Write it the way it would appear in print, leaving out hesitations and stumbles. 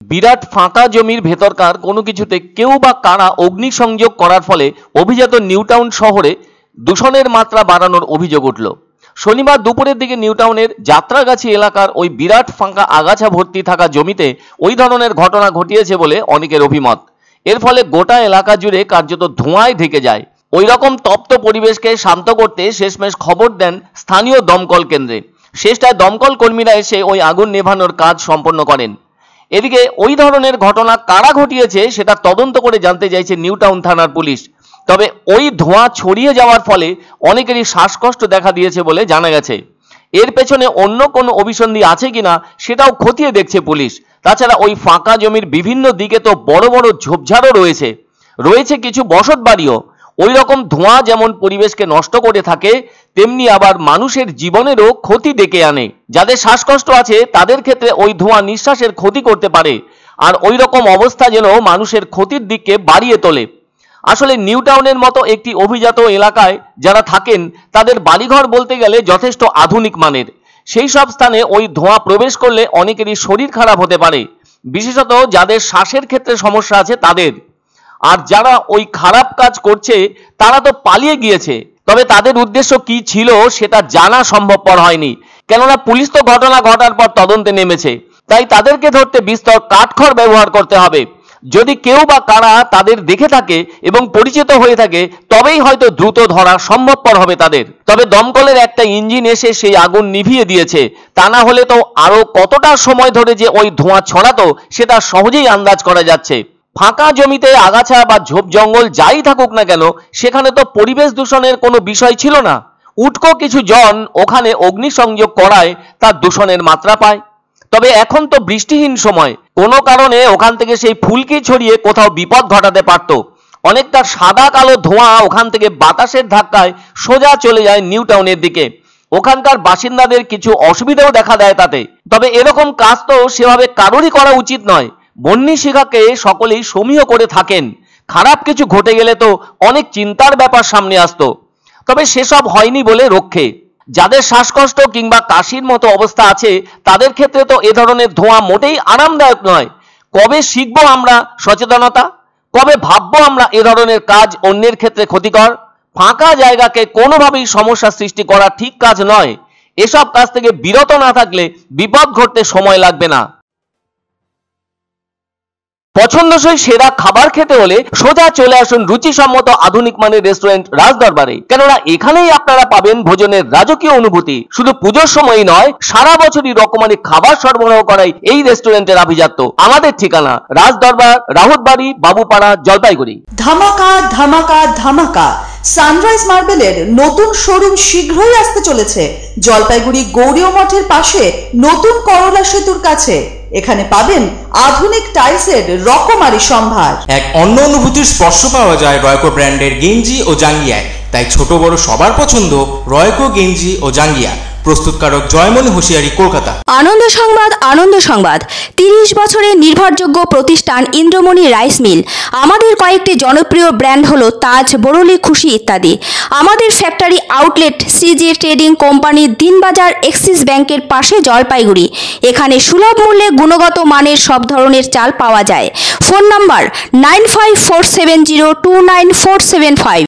বিরাট ফাঁকা জমির ভেতরকার কোনো কিছুতে কেউ বা কারা অগ্নিসংযোগ করার ফলে অভিজাত নিউটাউন শহরে দূষণের মাত্রা বাড়ানোর অভিযোগ উঠল। শনিবার দুপুরের দিকে নিউটাউনের যাত্রাগাছি এলাকার ওই বিরাট ফাঁকা আগাছা ভর্তি থাকা জমিতে ওই ধরনের ঘটনা ঘটিয়েছে বলে অনেকের অভিমত। এর ফলে গোটা এলাকা জুড়ে কার্যত ধোঁয়ায় ঢেকে যায়। ওই রকম তপ্ত পরিবেশকে শান্ত করতে শেষমেশ খবর দেন স্থানীয় দমকল কেন্দ্রে। শেষটায় দমকল কর্মীরা এসে ওই আগুন নেভানোর কাজ সম্পন্ন করেন। এদিকে ওই ধরনের ঘটনা কারা ঘটিয়েছে সেটা তদন্ত করে জানতে চাইছে নিউটাউন থানার পুলিশ। তবে ওই ধোঁয়া ছড়িয়ে যাওয়ার ফলে অনেকেরই শ্বাসকষ্ট দেখা দিয়েছে বলে জানা গেছে। এর পেছনে অন্য কোনো অভিসন্ধি আছে কিনা সেটাও খতিয়ে দেখছে পুলিশ। তাছাড়া ওই ফাঁকা জমির বিভিন্ন দিকে তো বড় বড় ঝোপঝাড়ও রয়েছে কিছু বসত বাড়িও। ওই রকম ধোঁয়া যেমন পরিবেশকে নষ্ট করে থাকে, তেমনি আবার মানুষের জীবনেরও ক্ষতি ডেকে আনে। যাদের শ্বাসকষ্ট আছে তাদের ক্ষেত্রে ওই ধোঁয়া নিঃশ্বাসের ক্ষতি করতে পারে, আর ওই রকম অবস্থা যেন মানুষের ক্ষতির দিককে বাড়িয়ে তোলে। আসলে নিউটাউনের মতো একটি অভিজাত এলাকায় যারা থাকেন তাদের বাড়িঘর বলতে গেলে যথেষ্ট আধুনিক মানের। সেই সব স্থানে ওই ধোঁয়া প্রবেশ করলে অনেকেরই শরীর খারাপ হতে পারে, বিশেষত যাদের শ্বাসের ক্ষেত্রে সমস্যা আছে তাদের। আর যারা ওই খারাপ কাজ করছে তারা তো পালিয়ে গিয়েছে, তবে তাদের উদ্দেশ্য কি ছিল সেটা জানা সম্ভবপর হয়নি, কেননা পুলিশ তো ঘটনা ঘটার পর তদন্তে নেমেছে। তাই তাদেরকে ধরতে বিস্তর কাঠখড় ব্যবহার করতে হবে। যদি কেউ বা কারা তাদের দেখে থাকে এবং পরিচিত হয়ে থাকে তবেই হয়তো দ্রুত ধরা সম্ভবপর হবে তাদের। তবে দমকলের একটা ইঞ্জিন এসে সেই আগুন নিভিয়ে দিয়েছে, তা না হলে তো আরো কতটা সময় ধরে যে ওই ধোঁয়া ছড়াতো সেটা সহজেই আন্দাজ করা যাচ্ছে। ফাঁকা জমিতে আগাছা বা ঝোপ জঙ্গল যাই থাকুক না কেন, সেখানে তো পরিবেশ দূষণের কোনো বিষয় ছিল না। উটকো কিছু জন ওখানে অগ্নিসংযোগ করায় তার দূষণের মাত্রা পায়। তবে এখন তো বৃষ্টিহীন সময়, কোনো কারণে ওখান থেকে সেই ফুলকি ছড়িয়ে কোথাও বিপদ ঘটাতে পারত। অনেকটা সাদা কালো ধোঁয়া ওখান থেকে বাতাসের ধাক্কায় সোজা চলে যায় নিউটাউনের দিকে। ওখানকার বাসিন্দাদের কিছু অসুবিধাও দেখা দেয় তাতে। তবে এরকম কাজ তো সেভাবে কারোরই করা উচিত নয়। বন্যী শিখাকে সকলেই সমীহ করে থাকেন, খারাপ কিছু ঘটে গেলে তো অনেক চিন্তার ব্যাপার সামনে আসতো। তবে সেসব হয়নি বলে রক্ষে। যাদের শ্বাসকষ্ট কিংবা কাশির মতো অবস্থা আছে তাদের ক্ষেত্রে তো এ ধরনের ধোঁয়া মোটেই আরামদায়ক নয়। কবে শিখবো আমরা সচেতনতা? কবে ভাববো আমরা এ ধরনের কাজ অন্যের ক্ষেত্রে ক্ষতিকর? ফাঁকা জায়গাকে কোনোভাবেই সমস্যা সৃষ্টি করা ঠিক কাজ নয়। এসব কাজ থেকে বিরত না থাকলে বিপদ ঘটতে সময় লাগবে না। পছন্দসই সেরা খাবার খেতে হলে সোজা চলে আসুন রুচিসম্মত আধুনিক মানের রেস্টুরেন্ট রাজদরবারে, কেননা এখানেই আপনারা পাবেন ভোজনের রাজকীয় অনুভূতি। শুধু পুজোর সময়ই নয়, সারা বছরই রকমারি খাবার সরবরাহ করাই এই রেস্টুরেন্টের আভিজাত্য। আমাদের ঠিকানা রাজদরবার, রাহুতবাড়ি, বাবুপাড়া, জলপাইগুড়ি। ধামাকা ধামাকা ধামাকা! সানরাইজ মার্বেলের নতুন শোরুম শীঘ্রই আসতে চলেছে জলপাইগুড়ি গৌরীয় মঠের পাশে নতুন করলা সেতুর কাছে। এখানে পাবেন আধুনিক টাইলসের রকমারি সম্ভার। এক অন্য অনুভূতির স্পর্শ পাওয়া যায় রয়কো ব্র্যান্ডের গেঞ্জি ও জাঙ্গিয়ায়। তাই ছোট বড় সবার পছন্দ রয়কো গেঞ্জি ও জাঙ্গিয়া। প্রস্তুতকারক জয়মনি হোশিয়ারি, কলকাতা। আনন্দ সংবাদ, আনন্দ সংবাদ। 30 বছরের নির্ভরযোগ্য প্রতিষ্ঠান ইন্দ্রমণি রাইস মিল। আমাদের কয়েকটি জনপ্রিয় ব্র্যান্ড হলো তাজ, বরলি, খুশি ইত্যাদি। আমাদের factory outlet CG trading company, Dinbazar, axis ব্যাংকের পাশে, জলপাইগুড়ি। এখানে সুলভ মূল্যে গুণগত মানের সব ধরনের চাল পাওয়া যায়। Phone number 9547029475।